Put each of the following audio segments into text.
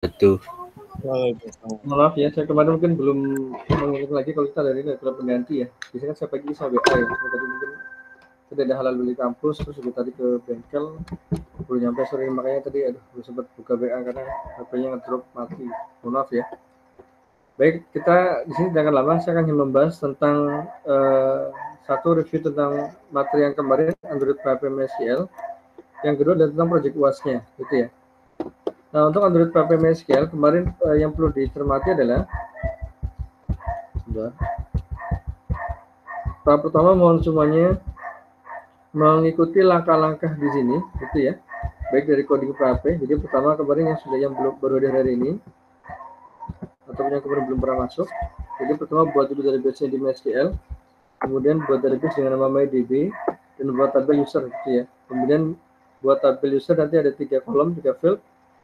Betul. Maaf ya, saya kemarin mungkin belum mengingat lagi kalau kita dari netral pengganti ya. Biasanya kan saya pagi sama WA ya. Tadi mungkin kita ada halal beli kampus, terus juga tadi ke bengkel, belum nyampe sore, makanya tadi aduh belum sempat buka WA karena HP-nya ngedrop mati. Mohon maaf ya. Baik, kita di sini jangan lama, saya akan membahas tentang satu review tentang materi yang kemarin Android PHP MySQL, yang kedua adalah tentang project UAS-nya, gitu ya. Nah, untuk Android PHP MySQL kemarin yang perlu dicermati adalah tahap pertama, mohon semuanya mengikuti langkah-langkah di sini, gitu ya. Baik dari coding PHP. Jadi pertama kemarin yang belum baru ada hari ini, atau yang kemarin belum pernah masuk. Jadi pertama buat dulu database di MySQL, kemudian buat database dengan nama MyDB, dan buat tabel user, gitu ya. Kemudian buat tabel user nanti ada 3 kolom, 3 field,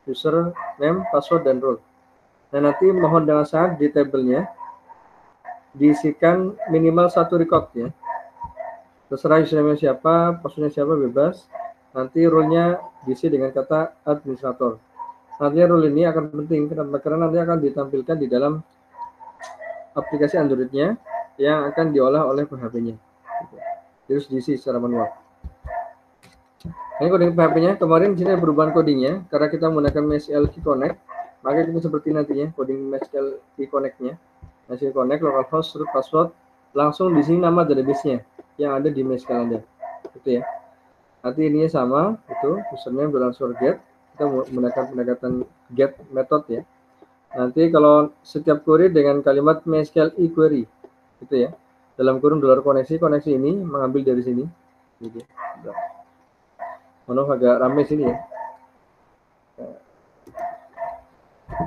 user, name, password, dan role. Nah, nanti mohon dengan sangat di tabelnya diisikan minimal 1 record ya. Terserah username siapa, passwordnya siapa, bebas. Nanti role-nya diisi dengan kata administrator. Nantinya role ini akan penting karena nanti akan ditampilkan di dalam aplikasi Android-nya yang akan diolah oleh PHP-nya. Terus diisi secara manual. Ini coding PHP-nya, kemarin di sini ada perubahan codingnya, karena kita menggunakan MySQL Key Connect, maka itu seperti nantinya coding MySQL Key Connect-nya. MySQL Connect, localhost, root, password, langsung di sini nama database-nya yang ada di MySQL Anda. Gitu ya. Nanti ininya sama, itu username $get, kita menggunakan pendekatan get method ya. Nanti kalau setiap query dengan kalimat MySQL query, gitu ya. Dalam kurung $koneksi ini mengambil dari sini. Gitu. Maaf agak ramai sini ya.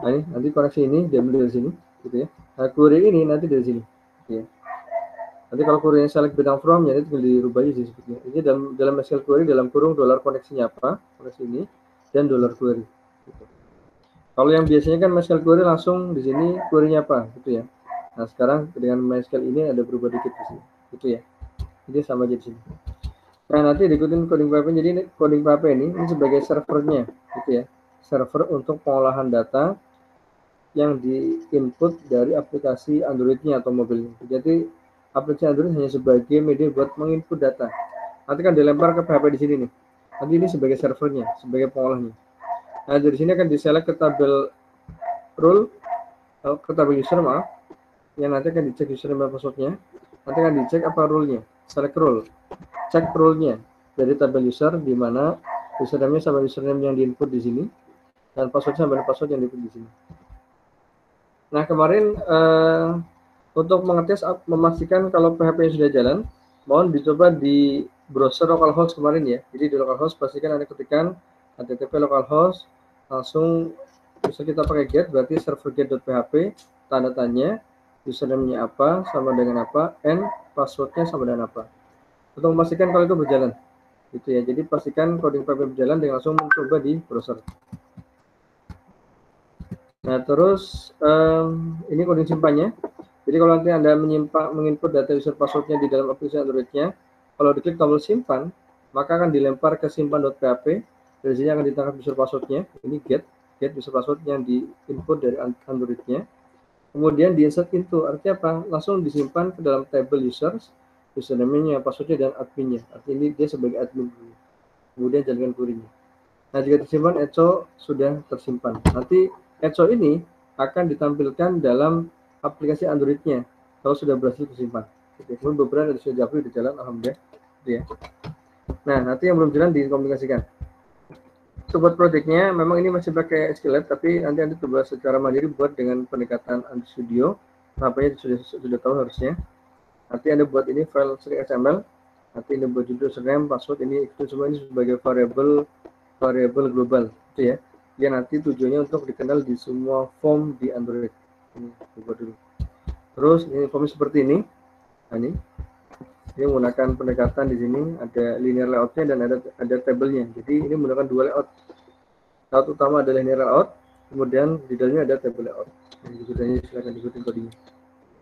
Nah, ini nanti koneksi ini diambil dari sini, gitu ya. Nah, query ini nanti dari sini, gitu ya. Nanti kalau query-nya select bidang from, ya itu tinggal dirubah aja sih sebetulnya. Ini dalam SQL query dalam kurung $koneksinya apa, koneksi ini, dan $query. Gitu. Kalau yang biasanya kan MySQL query langsung di sini query-nya apa, gitu ya. Nah, sekarang dengan MySQL ini ada berubah dikit di sini, gitu ya. Jadi sama aja di sini. Nah, nanti diikutin coding PHP. Jadi ini coding PHP ini sebagai servernya, gitu ya. Server untuk pengolahan data yang di-input dari aplikasi Android-nya atau mobilnya. Jadi aplikasi Android hanya sebagai media buat menginput data. Nanti kan dilempar ke PHP di sini nih. Nanti ini sebagai servernya, sebagai pengolahnya. Nah, dari sini akan diselect ke tabel role, ke tabel user, maaf. Yang nanti akan dicek username dan passwordnya. Nanti akan dicek apa role-nya. Select role. Cek role-nya dari tabel user, di mana username sama username yang diinput di sini, dan password sama password yang diinput di sini. Nah, kemarin untuk mengetes memastikan kalau PHP sudah jalan, mohon dicoba di browser localhost kemarin ya. Jadi di localhost pastikan Anda ketikkan http localhost, langsung bisa kita pakai get, berarti server get.php, tanda tanya, username-nya apa, sama dengan apa, and password-nya sama dengan apa. Untuk memastikan kalau itu berjalan, gitu ya. Jadi pastikan coding PHP berjalan dengan langsung mencoba di browser. Nah, terus ini coding simpannya. Jadi kalau nanti Anda menginput data user passwordnya di dalam aplikasi Android-nya, kalau diklik tombol simpan, maka akan dilempar ke simpan.php. Dari sini akan ditangkap user passwordnya. Ini get user password yang diinput dari Android-nya. Kemudian di-insert into, artinya apa? Langsung disimpan ke dalam table users, username-nya, passwordnya, dan admin-nya. Artinya ini dia sebagai admin. Kemudian jalankan query-nya. Nah, jika disimpan, echo sudah tersimpan. Nanti echo ini akan ditampilkan dalam aplikasi Android-nya kalau sudah berhasil disimpan. Kemudian beberapa sudah jadi di jalan, alhamdulillah. Ya. Nah, nanti yang belum jalan dikomunikasikan. Sobat project-nya memang ini masih pakai SQLite, tapi nanti Anda coba secara mandiri buat dengan pendekatan Android Studio. Apa-apa sudah tahu harusnya. Nanti Anda buat ini file XML. Nanti Anda buat judul, username, password, ini itu semua ini sebagai variable global, gitu ya. Yang nanti tujuannya untuk dikenal di semua form di Android. Ini coba dulu. Terus ini form seperti ini. Nah, ini menggunakan pendekatan di sini ada linear layout-nya dan ada tabelnya. Jadi ini menggunakan dua layout. Layout utama adalah linear layout, kemudian di dalamnya ada table layout. Ini silakan ikutin codingnya.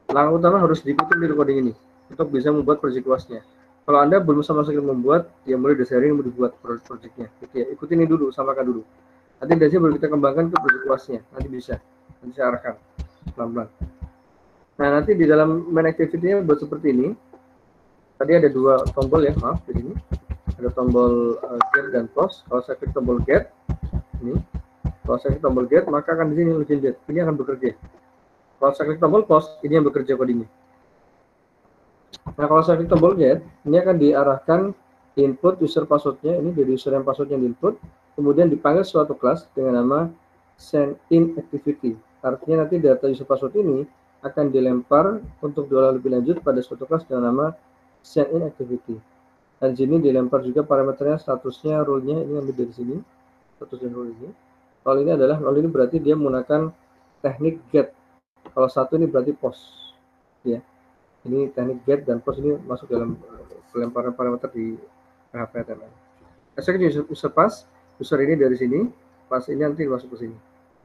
Langkah utama harus diikutin di coding ini untuk bisa membuat project UAS-nya. Kalau Anda belum sama sekali membuat, ya mulai dari sharing mau dibuat project-nya. Gitu ya. Ikutin ini dulu, samakan dulu. Nanti dari sini baru kita kembangkan ke project luasnya. Nanti bisa. Nanti saya arahkan pelan-pelan. Nah, nanti di dalam main activity-nya buat seperti ini. Tadi ada dua tombol ya, maaf di sini. Ada tombol get dan close. Kalau saya klik tombol get, ini. Kalau saya klik tombol get, maka akan di sini login get. Ini akan bekerja. Kalau saya klik tombol close, ini yang bekerja codingnya. Nah, kalau saya klik tombol get, ini akan diarahkan input user password-nya. Ini dari user yang password yang diinput. Kemudian dipanggil suatu kelas dengan nama send in activity. Artinya nanti data user password ini akan dilempar untuk diolah lebih lanjut pada suatu kelas dengan nama send in activity. Dan di sini dilempar juga parameternya, statusnya, role-nya, ini ambil dari sini, status dan role ini. Kalau ini adalah, role ini berarti dia menggunakan teknik get. Kalau satu ini berarti post, ya. Ini teknik get dan post ini masuk dalam pelemparan parameter di PHP HTML. Saya user pass, user ini dari sini, pass ini nanti masuk ke sini.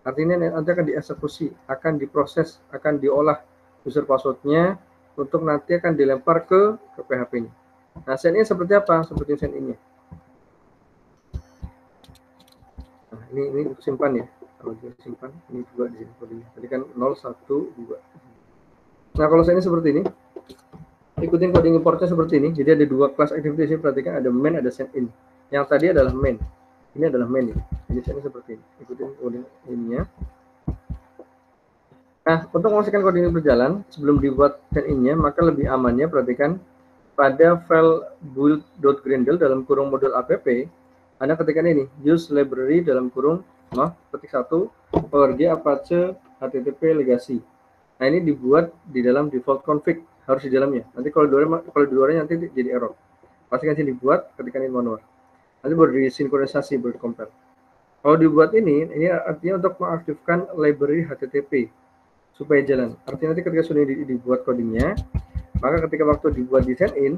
Artinya nanti akan dieksekusi, akan diproses, akan diolah user password-nya untuk nanti akan dilempar ke PHP-nya. Nah, send in seperti apa? Seperti send in-nya. Nah, ini simpan ya. Kalau dia simpan, ini juga di sini kodenya. Tadi kan 0, 1, 2. Nah, kalau send in seperti ini, ikutin coding importnya seperti ini. Jadi ada dua kelas activity sini, perhatikan ada main, ada send in. Yang tadi adalah main. Ini adalah main. Jadi send in seperti ini. Ikutin coding ininya. Nah, untuk memastikan coding ini berjalan, sebelum dibuat send in-nya, maka lebih amannya perhatikan pada file build.grendel dalam kurung modul app, Anda ketikkan ini, use library dalam kurung, ketik 1, org apache http legacy. Nah, ini dibuat di dalam default config, harus di dalamnya. Nanti kalau di luarnya nanti jadi error. Pastikan sini dibuat, ketikkan ini manual. Nanti baru disinkronisasi, baru compare. Kalau dibuat ini artinya untuk mengaktifkan library HTTP supaya jalan. Artinya nanti ketika sudah dibuat codingnya, maka ketika waktu dibuat di send in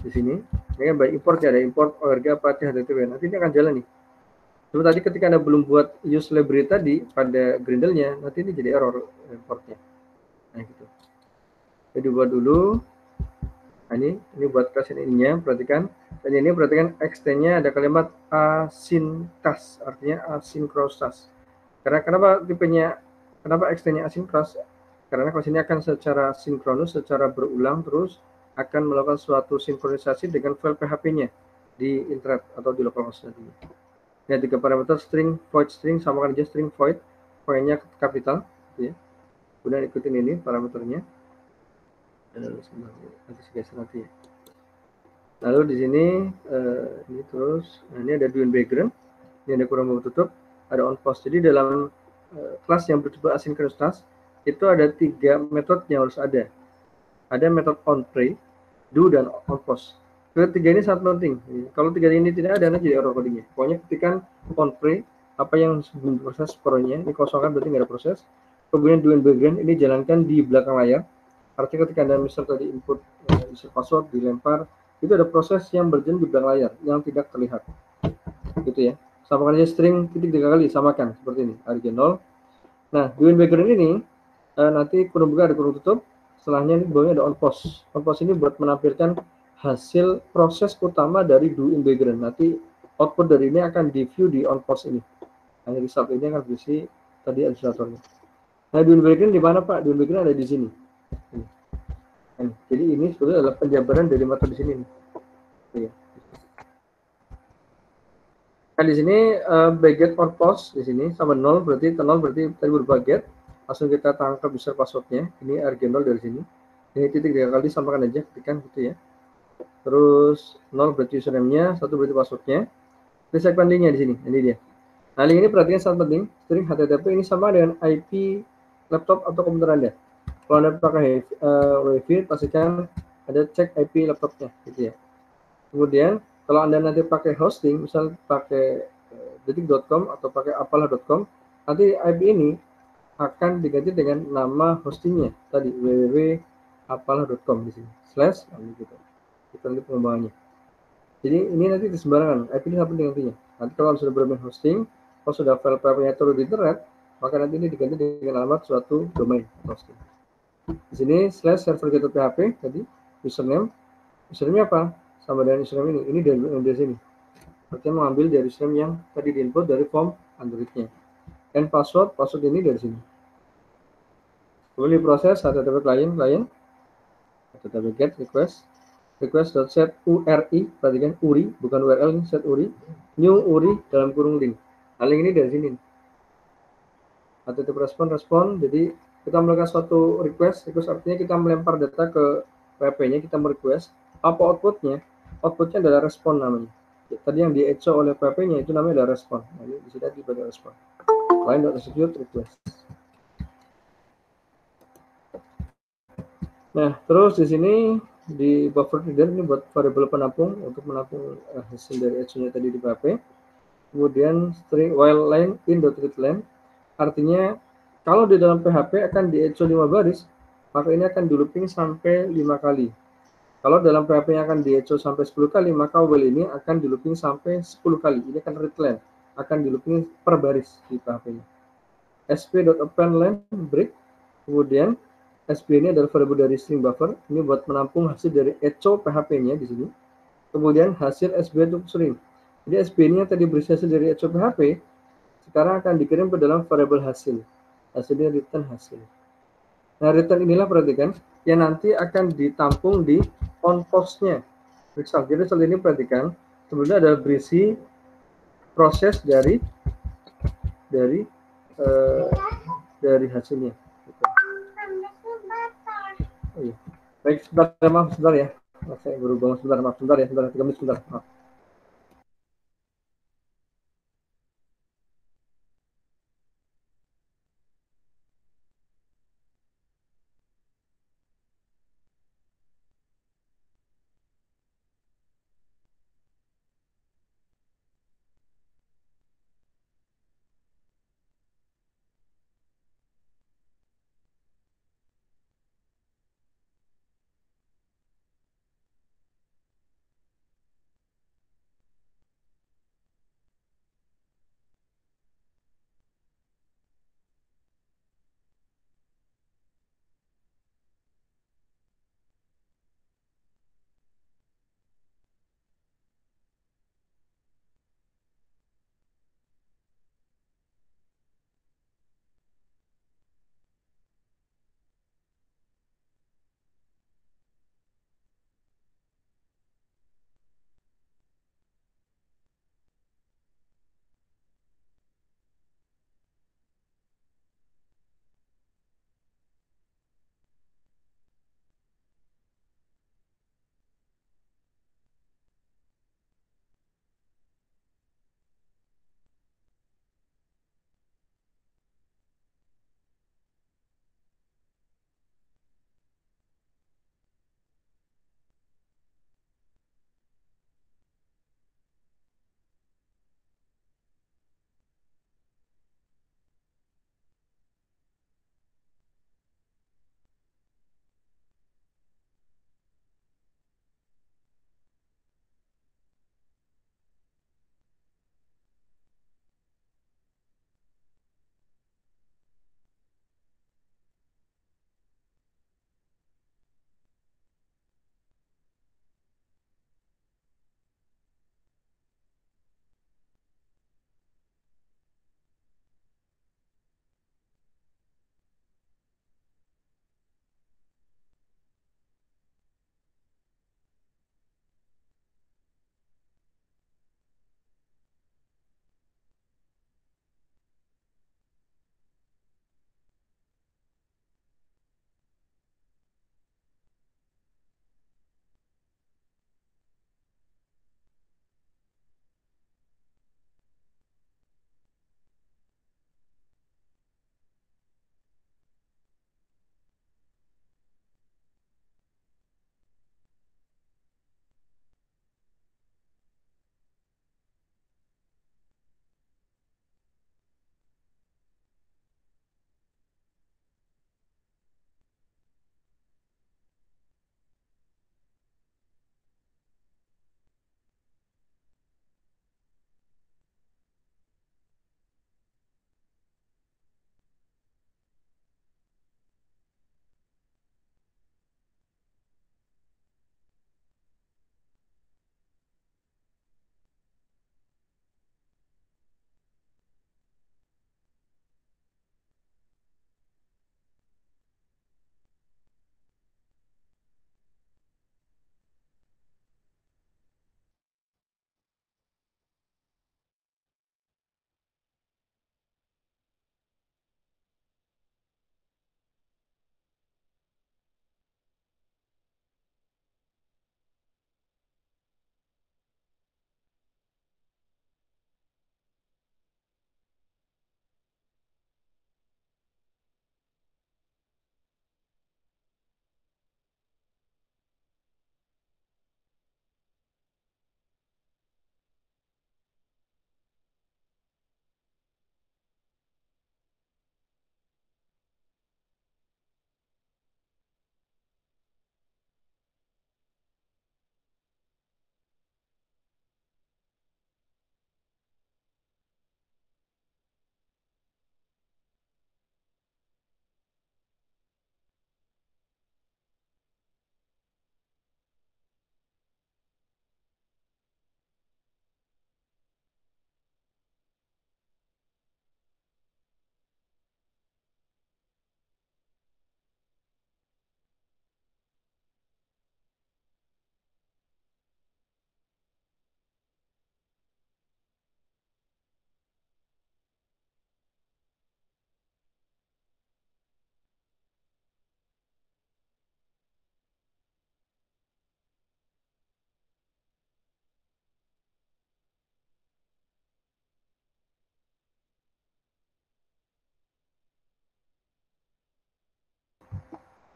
di sini, ini kan by import ya, ada import org apache http. Nanti ini akan jalan nih. Cuma tadi ketika Anda belum buat use library tadi pada Grendelnya, nanti ini jadi error importnya. Nah, gitu. Jadi buat dulu. Nah, ini buat kelas ininya, perhatikan. Dan ini perhatikan extend-nya ada kalimat asynchronous, artinya asynchronous. Karena kenapa extend-nya asynchronous? Karena kelas ini akan secara sinkronus, secara berulang terus akan melakukan suatu sinkronisasi dengan file PHP-nya di internet atau di localhost nanti. Ya, 3 parameter string, void string, samakan aja string void, void-nya kapital, gitu ya. Kemudian ikutin ini parameternya. Nanti segeser nanti ya. Lalu di sini ini terus, nah ini ada doing background, ini ada kurung tutup, ada on post. Jadi dalam kelas yang bertipe asynchronous itu ada 3 metode yang harus ada. Ada metode onPray, do, dan onPost. Ketiga ini sangat penting. Kalau 3 ini tidak ada, nanti jadi error codingnya. Pokoknya ketikkan onPray, apa yang sebelum proses pro-nya, ini kosongkan berarti nggak ada proses. Kemudian do and background, ini jalankan di belakang layar. Artinya ketika Anda misal tadi input user password, dilempar, itu ada proses yang berjalan di belakang layar, yang tidak terlihat. Gitu ya. Samakan aja string titik 3 kali, samakan. Seperti ini, arg 0. Nah, do and background ini, nanti kurung buka ada kurung tutup, setelahnya ini bawahnya ada on post. On post ini buat menampilkan hasil proses utama dari do in background. Nanti output dari ini akan di view di on post ini. Hanya result ini akan berisi tadi administratornya. Nah, do in background di mana Pak? Do in background ada di sini. Jadi ini sebetulnya adalah penjabaran dari metode di sini. Nah, di sini get on post di sini sama 0 berarti 0 berarti tadi berubah get. Langsung kita tangkap user passwordnya. Ini arg0 dari sini. Ini titik 3 kali, samakan aja, ketikan gitu ya. Terus 0 berarti username-nya, 1 berarti passwordnya. Ini segmen link-nya di sini. Ini dia. Nah, link ini perhatikan sangat penting. String HTTP ini sama dengan IP laptop atau komputer Anda. Kalau Anda pakai WiFi, pastikan ada cek IP laptopnya, gitu ya. Kemudian kalau Anda nanti pakai hosting, misal pakai detik.com atau pakai apalah.com, nanti IP ini akan diganti dengan nama hostingnya tadi www.apalah.com di sini slash gitu. Kita nanti pengembangannya. Jadi ini nanti di sembarangan. IP ini sangat penting nantinya. Nanti kalau sudah bermain hosting, kalau sudah file PHP-nya turun di internet, maka nanti ini diganti dengan alamat suatu domain hosting. Di sini slash server get.php tadi username. Username apa? Sama dengan username ini dari sini. artinya mengambil dari stream yang tadi diinput dari form Android-nya. And password ini dari sini. Kemudian diproses HTTP client, HTTP get request.set URI, perhatikan URI bukan URL, set URI, new URI dalam kurung link. Nah, link ini dari sini. HTTP respon, jadi kita melakukan suatu request artinya kita melempar data ke PHP-nya, kita merequest, apa outputnya? Outputnya adalah respon namanya. Tadi yang di-echo oleh PHP-nya itu namanya adalah respon. Nah, ini di sini sebagai respon. Line.execute request. Nah, terus di sini di buffer reader ini buat variabel penampung untuk menampung hasil dari echo-nya tadi di PHP. Kemudian string while line in.readLine, artinya kalau di dalam PHP akan di-echo 5 baris, maka ini akan di looping sampai 5 kali. Kalau dalam PHP-nya akan di-echo sampai 10 kali, maka while ini akan di looping sampai 10 kali. Ini akan readLine, akan di looping per baris di PHP-nya. sp.appendLine break, kemudian sp ini adalah variabel dari string buffer, ini buat menampung hasil dari echo PHP-nya di sini. Kemudian hasil sb untuk string. Jadi sb ini yang tadi berisi hasil dari echo PHP, sekarang akan dikirim ke dalam variabel hasil. Hasilnya return hasil. Nah, return inilah perhatikan yang nanti akan ditampung di on post-nya. Result. Jadi result ini perhatikan, sebenarnya adalah berisi proses dari hasilnya. Gitu. Oh, iya. Baik, sebentar ya. Saya berhubung sebentar, maaf, sebentar ya, sebentar, 3 menit sebentar. Maaf.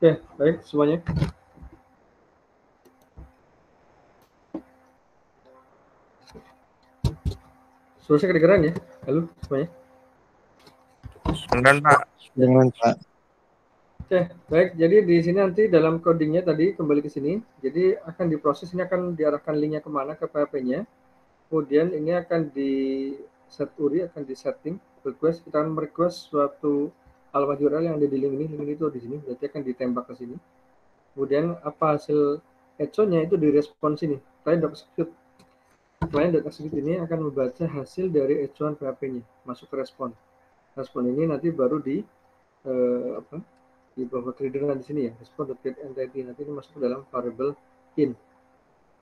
Oke, baik semuanya. Selesai kedengeran ya? Halo semuanya. Kedengeran Pak. Dengan Pak. Oke, baik. Jadi di sini nanti dalam codingnya tadi kembali ke sini. Jadi akan diproses, ini akan diarahkan linknya kemana ke PHP-nya. Kemudian ini akan di set URI, akan di setting request. Kita akan merequest suatu alamat URL yang ada di link ini itu di sini. Berarti akan ditembak ke sini. Kemudian apa hasil echo-nya itu direspon sini. Client.execute. Client.execute ini akan membaca hasil dari echoan PHP-nya, masuk ke respon. Respon ini nanti baru di di bawah reader di sini ya, respon.getEntity, nanti ini masuk ke dalam variable in.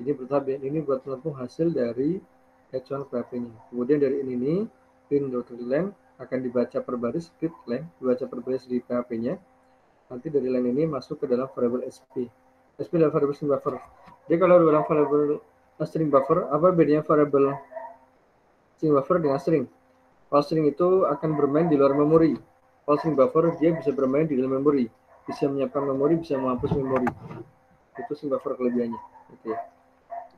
Ini bertahap ya, ini buat menampung hasil dari echoan PHP-nya. Kemudian dari ini in.len akan dibaca per baris, script len dibaca per baris di PHP-nya. Nanti dari len ini masuk ke dalam variable sp. Sp adalah variable string buffer. Jadi kalau dalam variable string buffer, apa bedanya variable string buffer dengan string? Kalau string itu akan bermain di luar memori. Kalau string buffer dia bisa bermain di dalam memori, bisa menyiapkan memori, bisa menghapus memori. Itu string buffer kelebihannya. Gitu ya.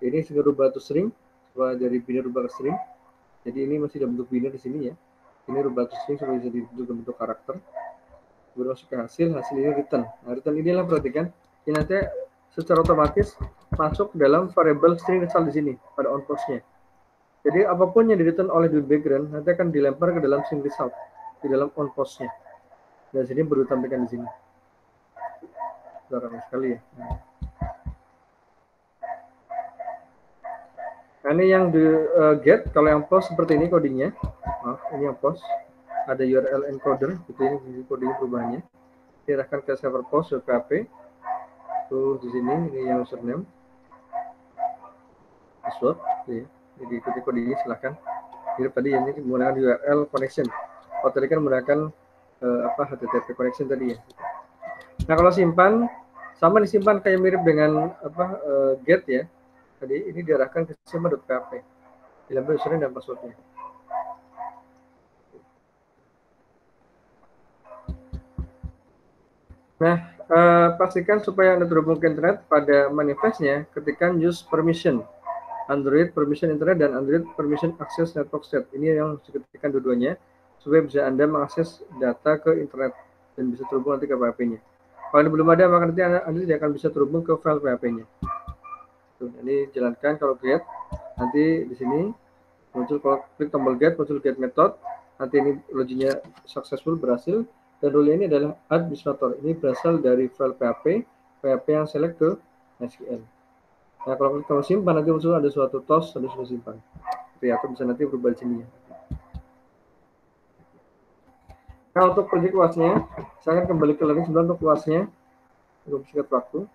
Ini sehingga rubah to string, setelah dari binary rubah ke string. Jadi ini masih dalam bentuk binary di sini ya. Ini rubah to string supaya bisa dibentuk dalam bentuk karakter. Kemudian masuk ke hasil ini return. Nah, return inilah perhatikan, ini nanti secara otomatis masuk dalam variable string result di sini pada on post-nya. Jadi apapun yang di return oleh the background nanti akan dilempar ke dalam string result di dalam on post-nya. Dan sini baru ditampilkan di sini. Ramai sekali ya. Nah, ini yang di get, kalau yang post seperti ini codingnya. Maaf, ini yang post. Ada URL encoder, gitu ini coding perubahannya. Diarahkan ke server post ke PHP. Tuh di sini ini yang username. Password, ya. Jadi ikuti codingnya silahkan. Jadi tadi ini menggunakan URL connection. Kalau tadi kan menggunakan HTTP connection tadi ya. Nah kalau simpan sama disimpan kayak mirip dengan get ya. Tadi ini diarahkan ke simpan.php. Diambil username dan passwordnya. Nah pastikan supaya Anda terhubung ke internet pada manifestnya ketikkan use permission. Android permission internet dan Android permission access network state. Ini yang harus diketikkan dua-duanya supaya bisa Anda mengakses data ke internet dan bisa terhubung nanti ke PHP-nya. Kalau ini belum ada, maka nanti Anda tidak akan bisa terhubung ke file PHP-nya. Ini jalankan kalau get, nanti di sini muncul kalau klik tombol get, muncul get method. Nanti ini loginnya successful, berhasil. Dan rule ini adalah administrator. Ini berasal dari file PHP yang select ke SQL. Nah, kalau simpan nanti muncul ada suatu tos, ada suatu simpan. Atau bisa nanti berubah di sini ya. Nah, untuk project UAS-nya, saya akan kembali ke learning sebentar untuk UAS-nya. Untuk singkat waktu.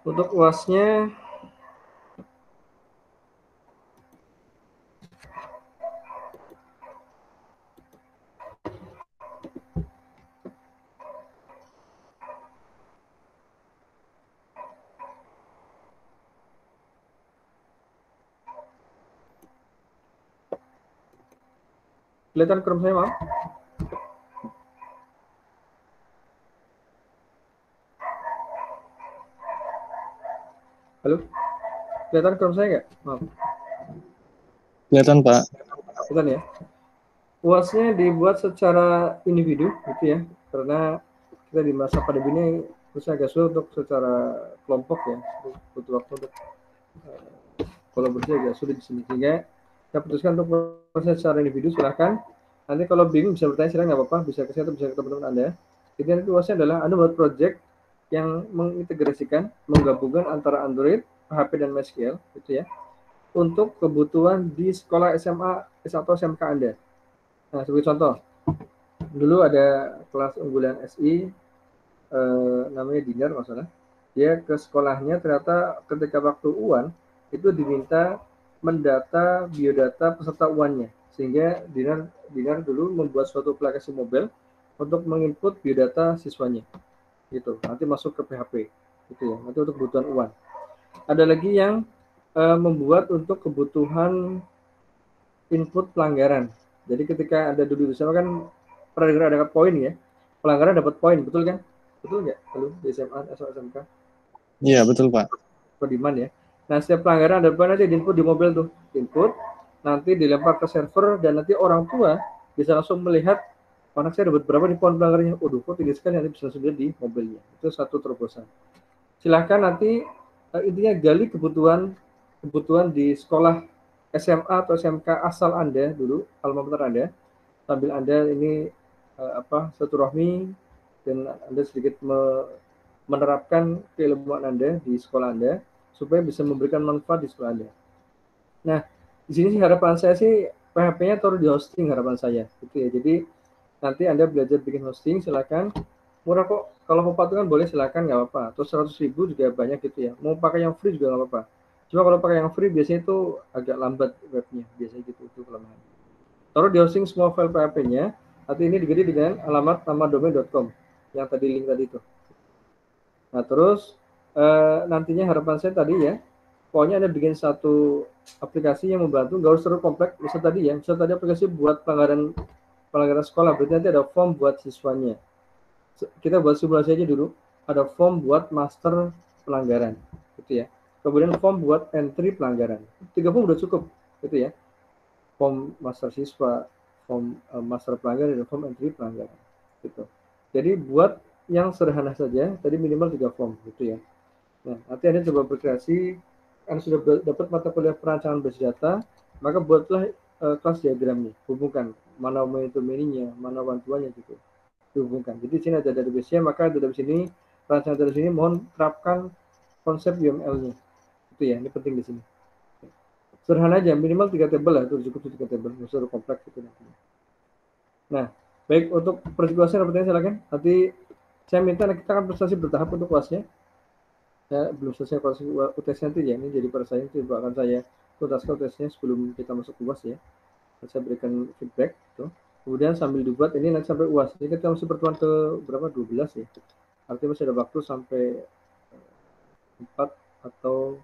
Untuk UAS-nya, kelihatan Chrome saya, maaf. Halo? Kelihatan Chrome saya nggak? Maaf. Kelihatan Pak. Kelihatan ya? UAS-nya dibuat secara individu, gitu ya. Karena kita di masa pandemi ini terus agak sulit untuk secara kelompok ya. Butuh waktu untuk kolaborasi agak sulit di sini. Sehingga kita putuskan untuk proses secara individu, silahkan. Nanti kalau bingung bisa bertanya, silahkan nggak apa-apa. Bisa ke saya atau bisa ke teman-teman Anda. Jadi nanti UAS-nya adalah Anda buat project yang mengintegrasikan, menggabungkan antara Android, PHP, dan MySQL, gitu ya. Untuk kebutuhan di sekolah SMA, S1, SMK Anda. Nah, sebagai contoh, dulu ada kelas unggulan SI, namanya Dinar, masalah. Dia ke sekolahnya ternyata ketika waktu UAN, itu diminta mendata biodata peserta UAN-nya. Sehingga Dinar dulu membuat suatu aplikasi mobile untuk menginput biodata siswanya. Gitu. Nanti masuk ke PHP. Gitu ya. Nanti untuk kebutuhan UAN. Ada lagi yang membuat untuk kebutuhan input pelanggaran. Jadi ketika ada duduk bersama kan pernah dengar ada poin ya. pelanggaran dapat poin, betul kan? Betul nggak? Kalau di SMA atau SMK? Iya, betul, Pak. Pediman ya. Nah, setiap pelanggaran ada poin nanti diinput di mobil tuh. Input, nanti dilempar ke server, dan nanti orang tua bisa langsung melihat anak saya dapat berapa di poin pelanggarannya. Waduh, kok tinggi sekali, nanti bisa langsung lihat di mobilnya. Itu satu terobosan. Silahkan nanti intinya gali kebutuhan di sekolah SMA atau SMK asal Anda dulu, alma mater Anda, sambil Anda ini silaturahmi, dan Anda sedikit menerapkan keilmuan Anda di sekolah Anda supaya bisa memberikan manfaat di sekolah Anda. Nah, di sini sih harapan saya sih PHP-nya taruh di hosting, harapan saya gitu ya. Jadi nanti Anda belajar bikin hosting, silakan. Murah kok, kalau mau patungan boleh, silakan, nggak apa-apa. Terus 100.000 juga banyak gitu ya. Mau pakai yang free juga nggak apa-apa. Cuma kalau pakai yang free biasanya itu agak lambat webnya, biasanya gitu, itu kelemahan. Taruh di hosting semua file PHP-nya. Nanti ini diganti dengan alamat nama domain.com yang tadi link tadi itu. Nah, terus nantinya harapan saya tadi ya, pokoknya Anda bikin satu aplikasi yang membantu, nggak usah terlalu kompleks. Misal tadi aplikasi buat pelanggaran sekolah, berarti nanti ada form buat siswanya. Kita buat simulasi aja dulu, ada form buat master pelanggaran, gitu ya. Kemudian form buat entry pelanggaran. 3 form udah cukup, gitu ya. Form master siswa, form master pelanggaran, dan form entry pelanggaran, gitu. Jadi buat yang sederhana saja, tadi minimal 3 form, gitu ya. Nah, nanti Anda coba berkreasi, Anda sudah dapat mata kuliah perancangan bersenjata, maka buatlah kelas diagramnya, hubungkan mana momentum-ininya, mana bantuannya gitu, dihubungkan. Jadi di sini ada database-nya, maka database ini, perancangan database ini mohon terapkan konsep UML-nya. Itu ya, ini penting di sini. Sederhana aja, minimal 3 tabel lah, itu cukup 3 tabel, nggak usah kompleks gitu nantinya. Nah, baik, untuk persekuasian pertanyaan silakan. Nanti saya minta kita akan prestasi bertahap untuk kelasnya. Saya belum selesai proses UTS nanti ya, ini jadi pada saya coba akan saya tuntaskan UTS-nya sebelum kita masuk UAS ya. Saya berikan feedback gitu. Kemudian sambil dibuat ini nanti sampai UAS. Ini kita masih pertemuan ke berapa? 12 ya. Artinya masih ada waktu sampai 4 atau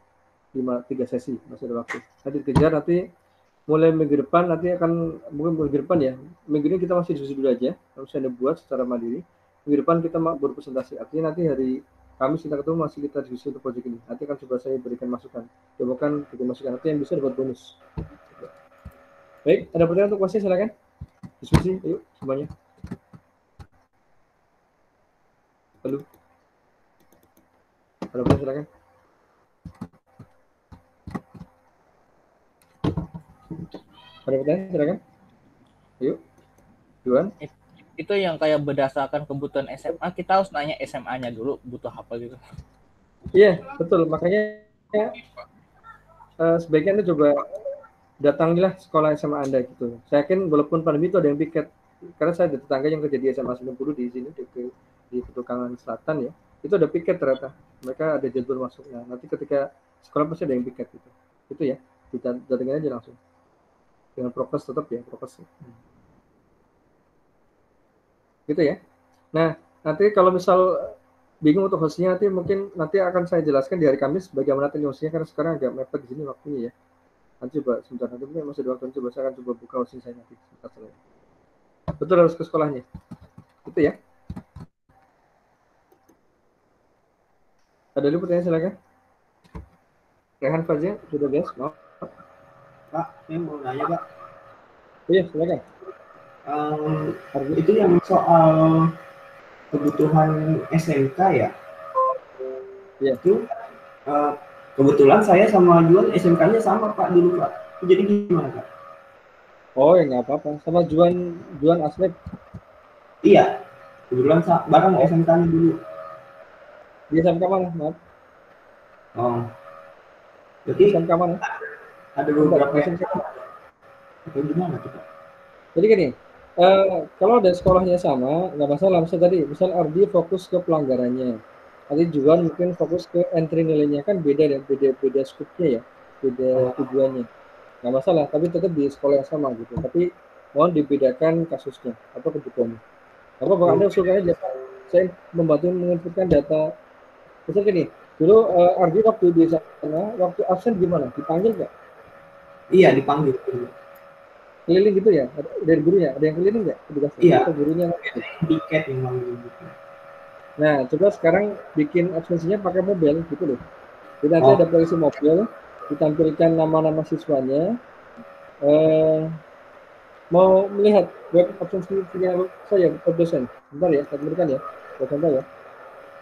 3 sesi, masih ada waktu. Nanti dikejar, nanti mulai minggu depan, nanti akan mungkin minggu depan ya. Minggu ini kita masih diskusi dulu aja, kalau saya buat secara mandiri. Minggu depan kita baru presentasi. Artinya nanti hari Kamis kita ketemu, masih kita diskusi untuk proyek ini. Nanti akan coba saya berikan masukan. Coba bikin masukan, nanti yang bisa dapat bonus. Baik, ada pertanyaan untuk kuasnya, silakan. Diskusi, ayo semuanya. Halo. Ada pertanyaan, silakan. Ada pertanyaan, silakan. Ayo, Juan. Itu yang kayak berdasarkan kebutuhan SMA, kita harus nanya SMA-nya dulu butuh apa gitu. Iya, betul. Makanya sebaiknya Anda coba datangilah sekolah SMA Anda gitu. Saya yakin walaupun pandemi itu ada yang piket. Karena saya ada tetangga yang kerja di SMA 90 di sini, di Petukangan Selatan ya. Itu ada piket ternyata. Mereka ada jadwal masuknya. Nanti ketika sekolah pasti ada yang piket gitu. Itu ya, datangin aja langsung. Dengan prokes tetap ya, prokes. Gitu ya. Nah, nanti kalau misal bingung untuk hostnya, nanti akan saya jelaskan di hari Kamis bagaimana teknik hostnya, karena sekarang agak mepet di sini waktunya ya. Nanti coba sebentar, nanti masih ada waktu, saya akan coba buka hosting saya nanti. Betul, harus ke sekolahnya. Gitu ya. Ada dulu pertanyaan, silakan. Rehan Fazia, sudah bias, maaf. Pak, saya mau nanya Pak. Iya, silakan. Itu yang soal kebutuhan SMK ya? Iya. Itu kebetulan saya sama Juan SMK-nya sama Pak dulu Pak. Jadi gimana Pak? Oh ya nggak apa-apa. Sama Juan Asmik. Iya, kebetulan bareng SMK-nya dulu. Di SMK mana? Maaf. Oh. Jadi SMK mana? Ada beberapa atau gimana tuh Pak? Jadi gini, kalau ada sekolahnya sama, nggak masalah. Misal Ardi fokus ke pelanggarannya, nanti Juan mungkin fokus ke entry nilainya, kan beda skupnya ya, beda tujuannya. Nggak masalah, tapi tetap di sekolah yang sama gitu. Tapi mohon dibedakan kasusnya atau kebutuhannya. Apa Bang Anda usulkannya saya membantu menginputkan data. Misal gini, dulu Ardi waktu di sana, waktu absen gimana? Dipanggil nggak? Iya, dipanggil. keliling gitu ya? Dari gurunya ada yang keliling nggak tugasnya? Iya. Atau gurunya? Tiket memang gitu. Nah, coba sekarang bikin absensinya pakai mobil gitu loh. Jadi nanti Oh. ada polisi mobil, ditampilkan nama-nama siswanya. Mau melihat web absensi saya, web dosen. Bentar ya, saya berikan ya. Saya contoh ya.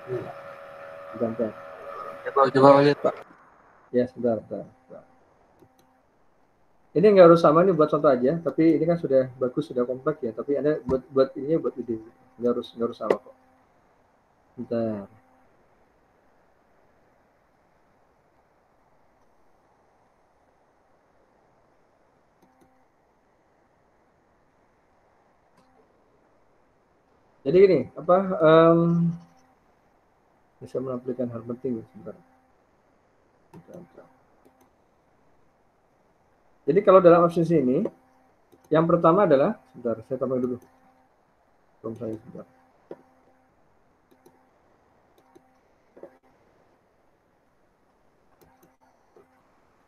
Iya. Bentar. Coba lihat Pak. Ya, sebentar. Ini nggak harus sama nih buat contoh aja, tapi ini kan sudah bagus, sudah kompleks ya. Tapi Anda buat ini buat ide, nggak harus sama kok. Bentar. Jadi gini, apa bisa menampilkan hal penting sebentar. Jadi kalau dalam absensi ini, yang pertama adalah, sebentar, saya tambah dulu. Belum saya sebentar.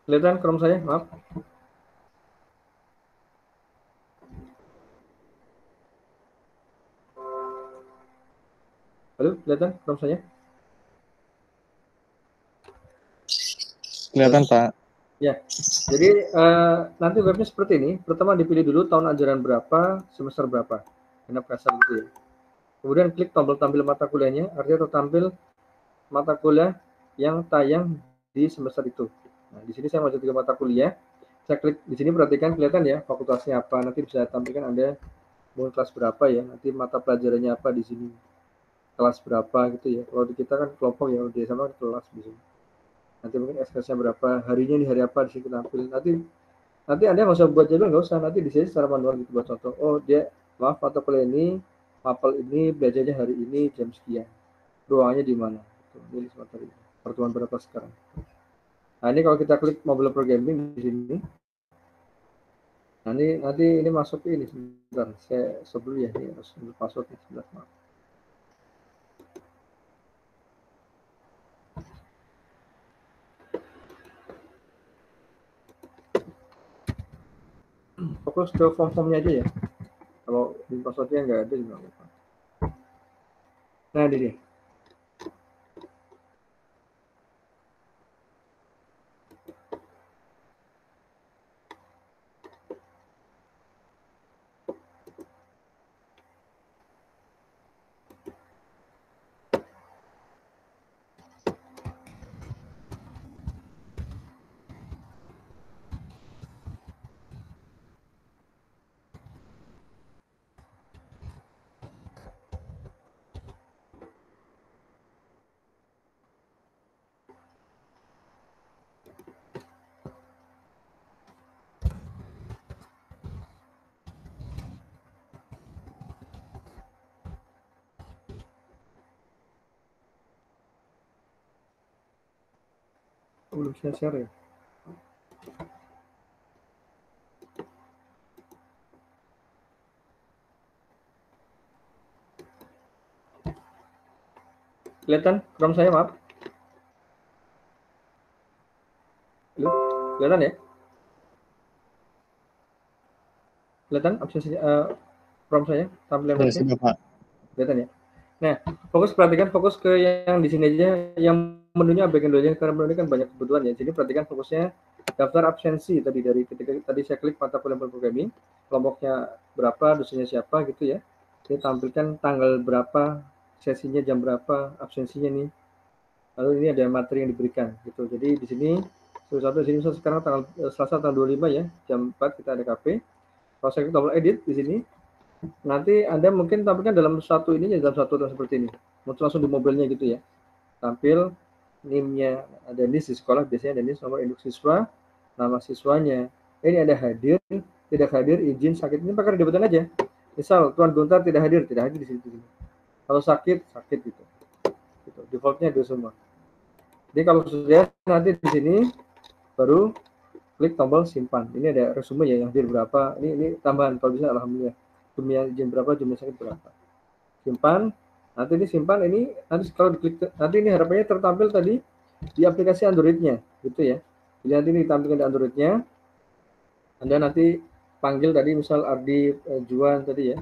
Kelihatan Chrome saya, maaf. Halo, kelihatan Chrome saya? Kelihatan Pak. Ya, jadi nanti webnya seperti ini. Pertama dipilih dulu tahun ajaran berapa, semester berapa. Genap kasar gitu ya. Kemudian klik tombol tampil mata kuliahnya, artinya tertampil mata kuliah yang tayang di semester itu. Nah, di sini saya masuk 3 mata kuliah. Saya klik di sini, perhatikan kelihatan ya fakultasnya apa. Nanti bisa tampilkan Anda mau kelas berapa ya. Nanti mata pelajarannya apa di sini. Kelas berapa gitu ya. Kalau di kita kan kelompok ya, di sama kelas di sini. Nanti mungkin SKS-nya berapa, harinya di hari apa di sini kita tampil. Nanti Anda nggak usah buat jadwal, nggak usah. Nanti di sini secara manual gitu buat contoh. Oh, dia maaf mata kuliah ini, mapel ini belajarnya hari ini jam sekian. Ruangannya di mana? Ini materi. Pertemuan berapa sekarang? Nah, ini kalau kita klik mobile programming di sini. Nanti ini masuk ke ini sebentar. Saya sebelum ya, ini harus passwordnya sebentar, maaf. Fokus ke form-formnya aja ya. Kalau di passwordnya nggak ada juga nggak apa-apa. Nah, ini dia. Belum saya share ya. Kelihatan Chrome saya, maaf. Halo, kelihatan ya? Kelihatan absensi Chrome saya, tampilan Ya, webnya? sudah Pak. Kelihatan ya? Nah, perhatikan fokus ke yang di sini aja, yang menunya abaikan dulu aja, karena menu ini kan banyak kebutuhan ya. Jadi perhatikan fokusnya daftar absensi tadi dari ketika tadi saya klik mata kuliah programming, kelompoknya berapa, dosennya siapa gitu ya. Ini tampilkan tanggal berapa, sesinya jam berapa, absensinya nih. Lalu ini ada materi yang diberikan gitu. Jadi di sini satu di sini sekarang tanggal Selasa tanggal 25 ya, jam 4 kita ada KP. Kalau saya klik tombol edit di sini, nanti Anda mungkin tampilkan dalam satu ini, dalam satu seperti ini. Langsung di mobilnya gitu ya. Tampil NIM-nya, ada NIS di sekolah, biasanya ada NIS, nomor induk siswa, nama siswanya. Ini ada hadir, tidak hadir, izin, sakit. Ini pakai debutan aja. Misal Tuan Guntar tidak hadir di sini. Kalau sakit gitu. Defaultnya itu semua. Jadi kalau sudah nanti di sini baru klik tombol simpan. Ini ada resume ya, yang hadir berapa. Ini tambahan kalau bisa, alhamdulillah. Jumlah izin berapa, jumlah sakit berapa. Simpan. Nanti ini simpan, ini nanti kalau diklik, nanti ini harapannya tertampil tadi di aplikasi Android-nya gitu ya. Jadi nanti ini ditampilkan di Android-nya. Anda nanti panggil tadi misal Ardi, Juan tadi ya.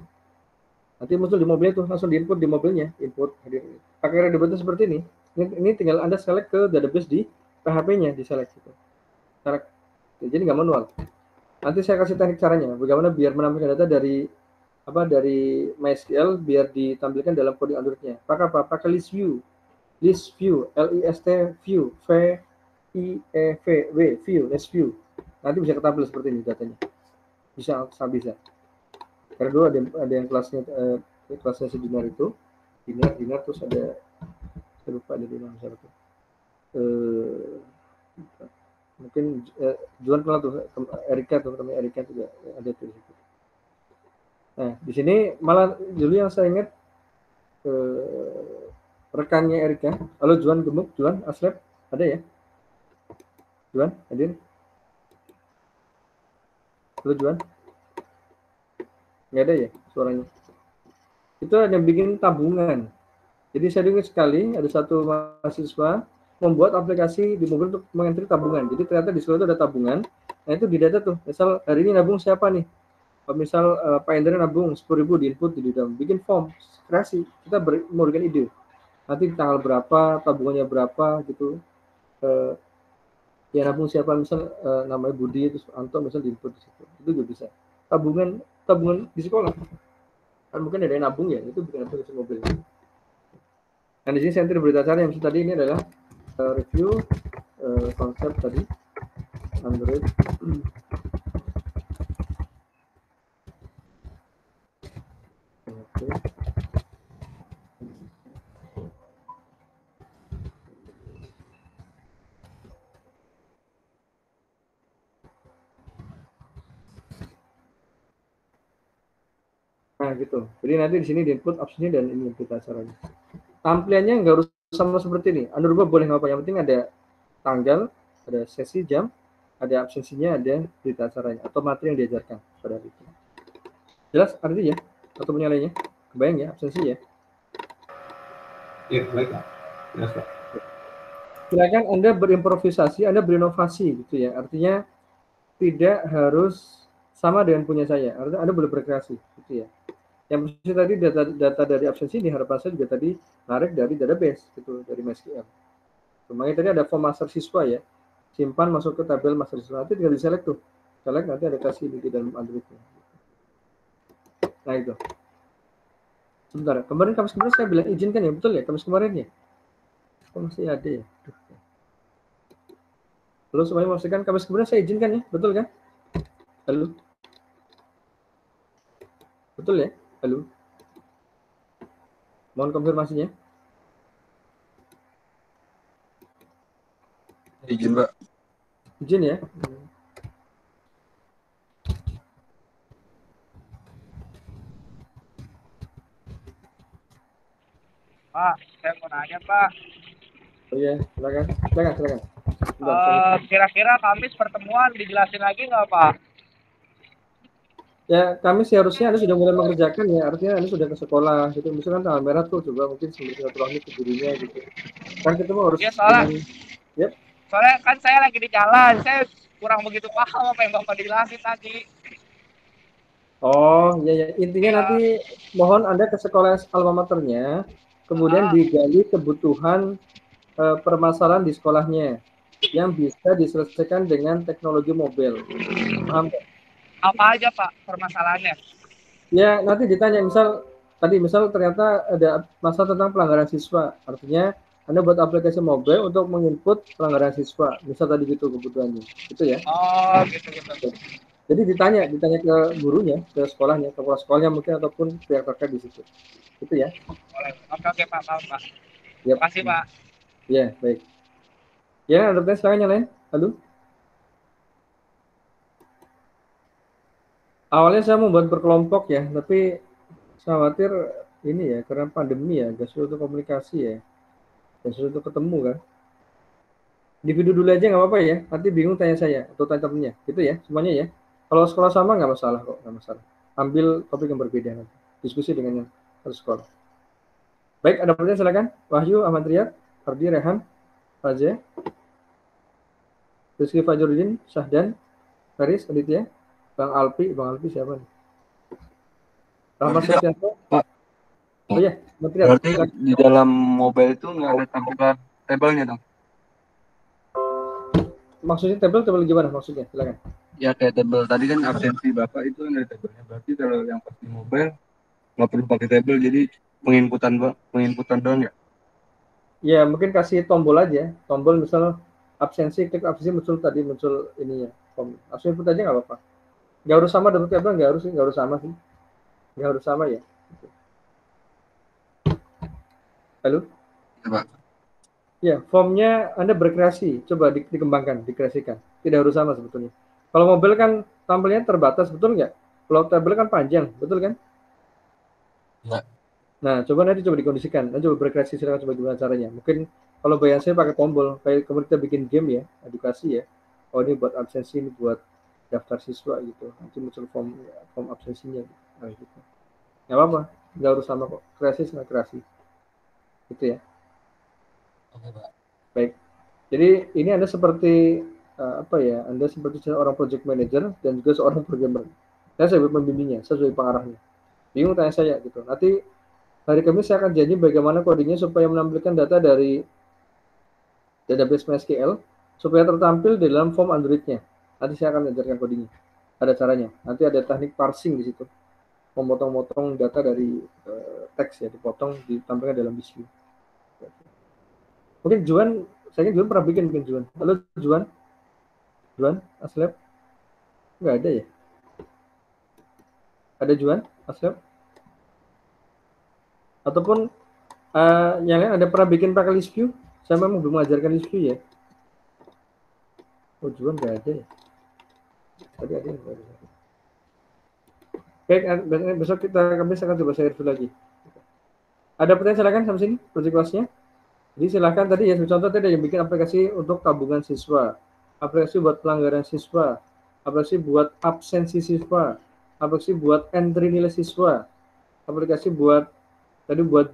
Nanti muncul di mobilnya tuh, langsung di-input di mobilnya, input hadir. Pakai readable seperti ini. Ini tinggal Anda select ke database di PHP-nya, di select gitu. Jadi nggak manual. Nanti saya kasih teknik caranya, bagaimana biar menampilkan data dari MySQL biar ditampilkan dalam kode Android-nya. Pakai apa? Pakai list view, list view, list view, view, list view. Nanti bisa ketampil seperti ini datanya. Bisa. Karena dulu ada yang kelasnya sedinar itu, dinar terus ada, saya lupa ada di mana satu. Mungkin Juan kenal tuh, Erika tuh, teman Erika juga ada tuh. Nah, di sini malah dulu yang saya ingat rekannya Erika. Halo Juan Gemuk, Juan Aslep, ada ya? Juan, hadir? Halo Juan? Nggak ada ya suaranya? Itu ada yang bikin tabungan. Jadi saya ingat sekali ada satu mahasiswa membuat aplikasi di mobil untuk mengentry tabungan. Jadi ternyata di situ ada tabungan. Nah itu di data tuh. Misal hari ini nabung siapa nih? Misal Pak Endra nabung 10.000 di input di dalam. Bikin form, kreasi. Kita memberikan ide. Nanti tanggal berapa, tabungannya berapa gitu. Ya nabung siapa misal namanya Budi terus Anto misal di input di situ. Itu juga bisa. Tabungan di sekolah. Kan mungkin ada yang nabung ya, itu bukan aplikasi mobil. Nah di sini saya berita acara yang tadi ini adalah review konsep tadi Android. Nah gitu. Jadi nanti di sini di input optionnya dan ini berita acaranya. Tampilannya nggak harus sama seperti ini. Anda rubah boleh nggak apa, yang penting ada tanggal, ada sesi jam, ada absensinya, ada berita acaranya atau materi yang diajarkan pada hari itu. Jelas artinya atau penyalahnya? Kebayang ya absensi ya? Iya, baik Pak. Jelas Pak. Silakan Anda berimprovisasi, Anda berinovasi gitu ya. Artinya tidak harus sama dengan punya saya. Artinya Anda boleh berkreasi gitu ya. Yang pasti tadi data dari absensi ini harapan saya juga tadi narik dari database gitu, dari MySQL. Makanya tadi ada form master siswa ya. Simpan masuk ke tabel master siswa. Nanti tinggal di-select tuh. Select nanti ada kasih di dalam Android-nya. Nah itu. Sebentar, kemarin Kamis kemarin saya bilang izinkan ya, betul ya? Kamis kemarin ya? Kok masih ada ya? Halo semuanya, memastikan Kamis kemarin saya izinkan ya, betul kan? Halo? Betul ya? Halo? Mohon konfirmasinya. Izin, Pak. Izin ya? Pak, saya mau nanya Pak. Oh iya, silakan. Kira-kira Kamis pertemuan dijelasin lagi nggak Pak? Ya, kami seharusnya Anda sudah mulai mengerjakan ya, artinya Anda sudah ke sekolah gitu. Misalkan tanggal merah tuh coba mungkin silaturahmi ke gurunya gitu. Kan kita harus Ya soalnya kan saya lagi di jalan, saya kurang begitu paham apa yang Bapak dijelasin tadi. Oh, ya. Intinya nanti mohon Anda ke sekolah alma maternya, kemudian digali kebutuhan permasalahan di sekolahnya yang bisa diselesaikan dengan teknologi mobil. Paham? Apa aja Pak permasalahannya? Ya, nanti ditanya misal ternyata ada masalah tentang pelanggaran siswa. Artinya Anda buat aplikasi mobile untuk menginput pelanggaran siswa. Misal tadi gitu kebutuhannya. Gitu ya. Oh, gitu. Jadi ditanya ke gurunya, ke sekolahnya, ke kepala sekolahnya mungkin ataupun pihak terkait di situ. Gitu ya. Boleh. Oke Pak, paham Pak. Terima kasih Pak. Ya, baik. Ya, ada pertanyaan silakan yang lain. Halo. Awalnya saya membuat berkelompok ya, tapi saya khawatir ini ya, karena pandemi ya, gak sulit untuk komunikasi ya, gak sulit untuk ketemu kan. Individu dulu aja nggak apa-apa ya, nanti bingung tanya saya atau tanya temennya, gitu ya, semuanya ya. Kalau sekolah sama nggak masalah kok, nggak masalah. Ambil topik yang berbeda nanti, diskusi dengan yang satu sekolah. Baik, ada pertanyaan silakan. Wahyu, Ahmad Riyad, Ardi, Rehan, Fazia, Rizky Fajruddin, Syahdan, Faris, Aditya. Bang Alpi siapa nih? Rahmat Berarti, Setianto. Pak. Oh iya, material. Berarti di dalam mobile itu nggak ada tampilan tabelnya dong? Maksudnya tabel gimana maksudnya? Silakan. Ya kayak tabel tadi kan absensi Bapak itu kan ada tabelnya. Berarti kalau yang pas di mobile nggak perlu pakai tabel, jadi penginputan doang ya? Ya mungkin kasih tombol aja, tombol misal absensi, klik absensi muncul ininya. Langsung input aja nggak apa-apa. Nggak harus sama dengan tabel, nggak harus sama sih. Nggak harus sama ya. Halo? Ya, Pak. Ya, formnya Anda berkreasi, coba dikembangkan, dikreasikan. Tidak harus sama sebetulnya. Kalau mobile kan tampilnya terbatas, betul nggak? Kalau tabel kan panjang, betul kan? Nggak. Nah, coba dikondisikan. Nanti coba berkreasi, silakan coba gimana caranya. Mungkin kalau bayangan saya pakai tombol, kayak kemudian kita bikin game ya, edukasi ya. Oh ini buat absensi, ini buat daftar siswa gitu. Nanti muncul form absensinya. Nah, gitu. Nggak apa-apa, nggak harus sama kok. Kreasi sama kreasi. Gitu ya. Oke, Pak. Baik. Jadi ini Anda seperti Anda seperti seorang project manager dan juga seorang programmer. Saya sebagai pembimbingnya, saya sebagai pengarahnya. Bingung tanya saya gitu. Nanti hari Kamis saya akan janji bagaimana codingnya supaya menampilkan data dari database MySQL supaya tertampil di dalam form Android-nya. Nanti saya akan ajarkan codingnya. Ada caranya. Nanti ada teknik parsing di situ. Memotong-motong data dari teks ya, dipotong, ditampilkan dalam view. Mungkin Juan pernah bikin Juan. Halo Juan? Juan, Aslep? Nggak ada ya? Ada Juan, Aslep? Ataupun yang lain ada pernah bikin pakai list view? Saya memang belum mengajarkan list view ya. Oh Juan nggak ada ya? Tadi ada nggak ada. Baik, besok kami akan coba share review lagi. Ada pertanyaan silakan sampai sini project kelasnya. Jadi silakan tadi ya, contoh tadi yang bikin aplikasi untuk tabungan siswa, aplikasi buat pelanggaran siswa, aplikasi buat absensi siswa, aplikasi buat entry nilai siswa, aplikasi buat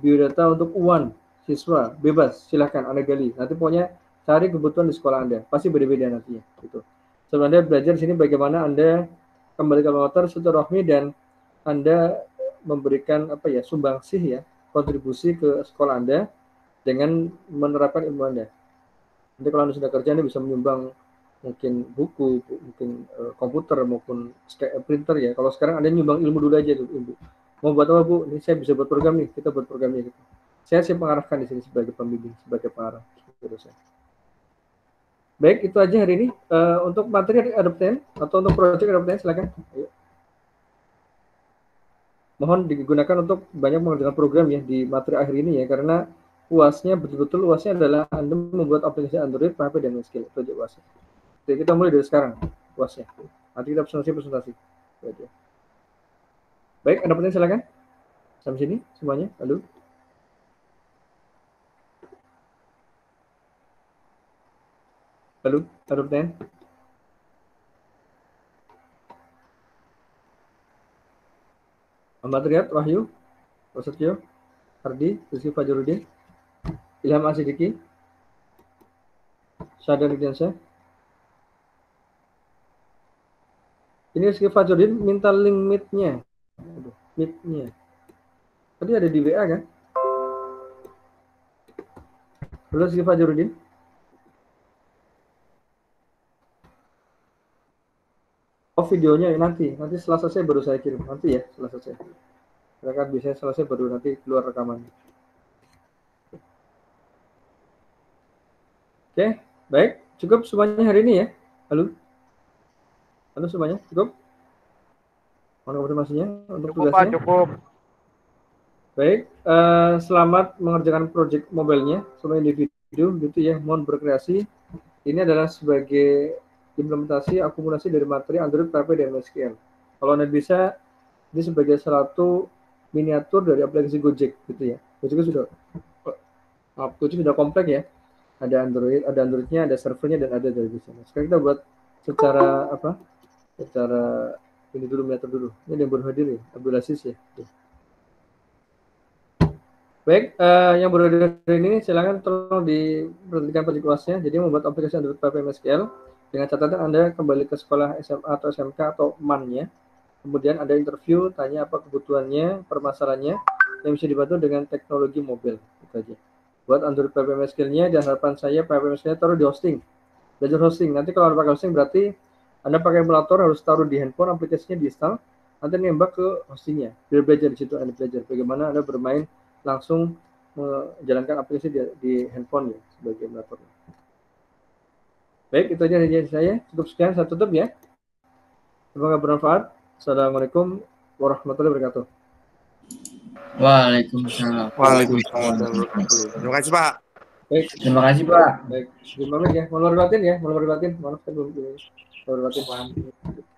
biodata untuk UAN siswa, bebas, silakan Anda gali. Nanti pokoknya cari kebutuhan di sekolah Anda, pasti beda-beda nantinya. Gitu. Sebenarnya belajar di sini bagaimana Anda kembali ke motor, silaturahmi dan Anda memberikan sumbangsih ya, kontribusi ke sekolah Anda dengan menerapkan ilmu Anda. Nanti kalau Anda sudah kerja, Anda bisa menyumbang mungkin buku, mungkin komputer maupun printer ya. Kalau sekarang Anda nyumbang ilmu dulu aja tuh, Ibu. Mau buat apa Bu? Ini saya bisa buat program nih, kita buat programnya gitu. Saya mengarahkan di sini sebagai pembimbing, sebagai pengarah. Baik, itu aja hari ini. Untuk materi ada pertanyaan atau untuk proyek ada pertanyaan, silakan. Ayo. Mohon digunakan untuk banyak mengerjakan program ya di materi akhir ini ya, karena UASnya betul-betul UASnya adalah Anda membuat aplikasi Android, PHP dan MySQL. Itu aja UASnya. Jadi kita mulai dari sekarang UASnya. Nanti kita presentasi. Baik, ada pertanyaan silakan. Sampai sini semuanya. Halo. Halo, ada pertanyaan? Ahmad Riyad, Wahyu, Prasetyo, Hardi, Rizky Fajarudin, Ilham Asidiki, Syahdan Ridiansyah. Ini Rizky Fajarudin minta link meet-nya. Meet-nya. Tadi ada di WA kan? Halo Rizky Fajarudin. Oh videonya nanti setelah selesai baru saya kirim. Nanti ya setelah selesai. Silakan bisa selesai baru nanti keluar rekamannya. Oke, baik. Cukup semuanya hari ini ya. Halo semuanya, cukup? Mohon konfirmasinya untuk tugasnya. Cukup. Baik, selamat mengerjakan project mobile-nya semua individu gitu ya. Mohon berkreasi. Ini adalah sebagai implementasi akumulasi dari materi Android, PHP dan MySQL. Kalau Anda bisa, ini sebagai satu miniatur dari aplikasi Gojek gitu ya. Gojek sudah kompleks ya. Ada Android-nya, ada servernya dan ada database-nya. Sekarang kita buat secara ini dulu miniatur dulu. Ini yang baru hadir ya, Abdul Aziz ya. Baik, yang baru hadir ini silakan tolong diperhatikan project kelasnya. Jadi membuat aplikasi Android, PHP, MySQL Dengan catatan Anda kembali ke sekolah SMA atau SMK atau MAN-nya. Kemudian ada interview, tanya apa kebutuhannya, permasalahannya, yang bisa dibantu dengan teknologi mobil. Itu aja. Buat Android PPM skill-nya, dan harapan saya PPM skill-nya taruh di hosting. Belajar hosting. Nanti kalau Anda pakai hosting berarti Anda pakai emulator harus taruh di handphone, aplikasinya di-install, nanti nembak ke hostingnya. Biar belajar di situ, Anda belajar bagaimana Anda bermain langsung menjalankan aplikasi di handphone ya sebagai emulator. Baik, itu aja dari saya. Cukup sekian, saya tutup ya. Semoga bermanfaat. Assalamualaikum warahmatullahi wabarakatuh. Waalaikumsalam. Waalaikumsalam. Terima kasih Pak. Baik, Terima kasih Pak. baik. Terima kasih ya. Mohon maaf batin ya. Mohon maaf batin. Maaf saya belum batin.